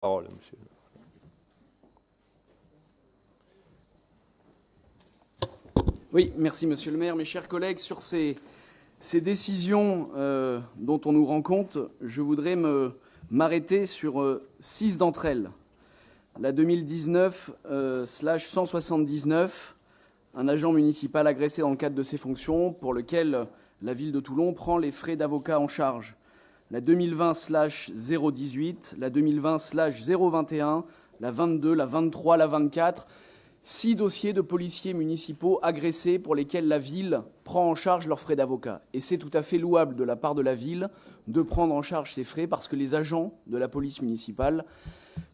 Parole, monsieur. Oui, merci Monsieur le maire. Mes chers collègues, sur ces décisions dont on nous rend compte, je voudrais m'arrêter sur 6 d'entre elles. La 2019/179, un agent municipal agressé dans le cadre de ses fonctions, pour lequel la ville de Toulon prend les frais d'avocat en charge. La 2020/018, la 2020/021, la 22, la 23, la 24, 6 dossiers de policiers municipaux agressés pour lesquels la ville prend en charge leurs frais d'avocat. Et c'est tout à fait louable de la part de la ville de prendre en charge ces frais parce que les agents de la police municipale,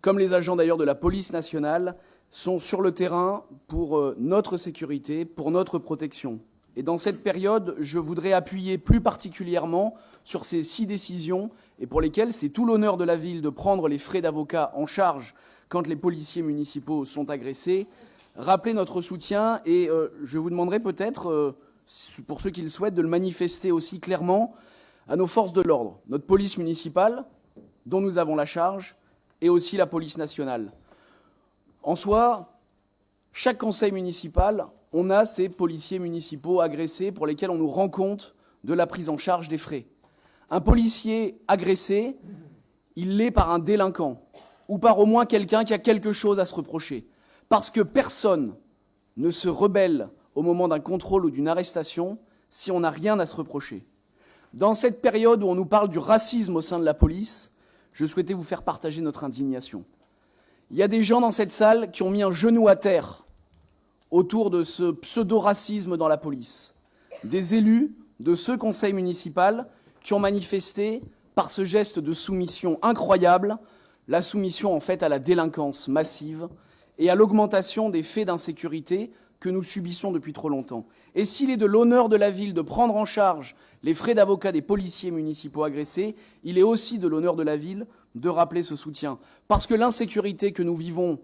comme les agents d'ailleurs de la police nationale, sont sur le terrain pour notre sécurité, pour notre protection. Et dans cette période, je voudrais appuyer plus particulièrement sur ces 6 décisions et pour lesquelles c'est tout l'honneur de la ville de prendre les frais d'avocat en charge quand les policiers municipaux sont agressés, rappeler notre soutien et je vous demanderai peut-être, pour ceux qui le souhaitent, de le manifester aussi clairement à nos forces de l'ordre, notre police municipale, dont nous avons la charge, et aussi la police nationale. En soi, chaque conseil municipal, on a ces policiers municipaux agressés pour lesquels on nous rend compte de la prise en charge des frais. Un policier agressé, il l'est par un délinquant, ou par au moins quelqu'un qui a quelque chose à se reprocher. Parce que personne ne se rebelle au moment d'un contrôle ou d'une arrestation si on n'a rien à se reprocher. Dans cette période où on nous parle du racisme au sein de la police, je souhaitais vous faire partager notre indignation. Il y a des gens dans cette salle qui ont mis un genou à terre autour de ce pseudo-racisme dans la police. Des élus de ce conseil municipal qui ont manifesté par ce geste de soumission incroyable, la soumission en fait à la délinquance massive et à l'augmentation des faits d'insécurité que nous subissons depuis trop longtemps. Et s'il est de l'honneur de la ville de prendre en charge les frais d'avocat des policiers municipaux agressés, il est aussi de l'honneur de la ville de rappeler ce soutien. Parce que l'insécurité que nous vivons,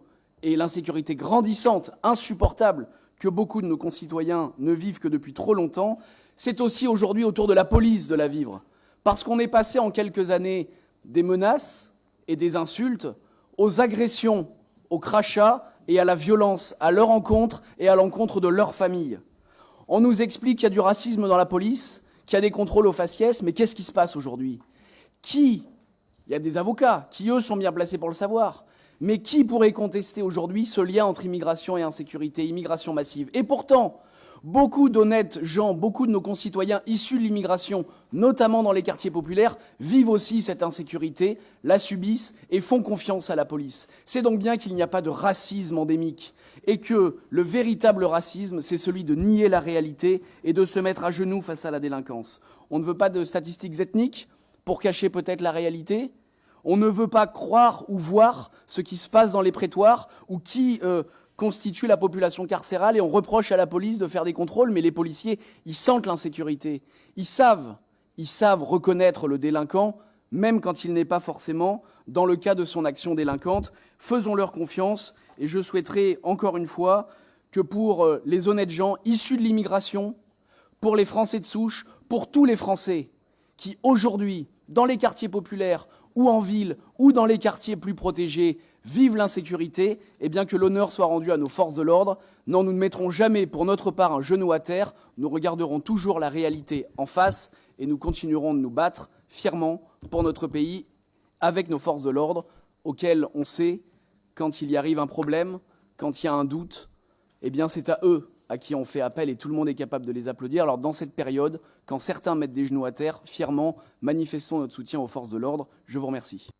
et l'insécurité grandissante, insupportable, que beaucoup de nos concitoyens ne vivent que depuis trop longtemps, c'est aussi aujourd'hui autour de la police de la vivre. Parce qu'on est passé en quelques années des menaces et des insultes aux agressions, aux crachats et à la violence à leur encontre et à l'encontre de leur famille. On nous explique qu'il y a du racisme dans la police, qu'il y a des contrôles aux faciès, mais qu'est-ce qui se passe aujourd'hui ? Il y a des avocats qui, eux, sont bien placés pour le savoir. Mais qui pourrait contester aujourd'hui ce lien entre immigration et insécurité, immigration massive ? Et pourtant, beaucoup d'honnêtes gens, beaucoup de nos concitoyens issus de l'immigration, notamment dans les quartiers populaires, vivent aussi cette insécurité, la subissent et font confiance à la police. C'est donc bien qu'il n'y a pas de racisme endémique et que le véritable racisme, c'est celui de nier la réalité et de se mettre à genoux face à la délinquance. On ne veut pas de statistiques ethniques pour cacher peut-être la réalité ? On ne veut pas croire ou voir ce qui se passe dans les prétoires ou qui constitue la population carcérale et on reproche à la police de faire des contrôles, mais les policiers, ils sentent l'insécurité. Ils savent reconnaître le délinquant, même quand il n'est pas forcément dans le cas de son action délinquante. Faisons-leur confiance et je souhaiterais encore une fois que pour les honnêtes gens issus de l'immigration, pour les Français de souche, pour tous les Français qui aujourd'hui, dans les quartiers populaires, ou en ville, ou dans les quartiers plus protégés, vivent l'insécurité, et bien que l'honneur soit rendu à nos forces de l'ordre. Non, nous ne mettrons jamais pour notre part un genou à terre, nous regarderons toujours la réalité en face, et nous continuerons de nous battre fièrement pour notre pays, avec nos forces de l'ordre, auxquelles on sait, quand il y arrive un problème, quand il y a un doute, eh bien c'est à eux à qui on fait appel et tout le monde est capable de les applaudir. Alors dans cette période, quand certains mettent des genoux à terre, fièrement, manifestons notre soutien aux forces de l'ordre. Je vous remercie.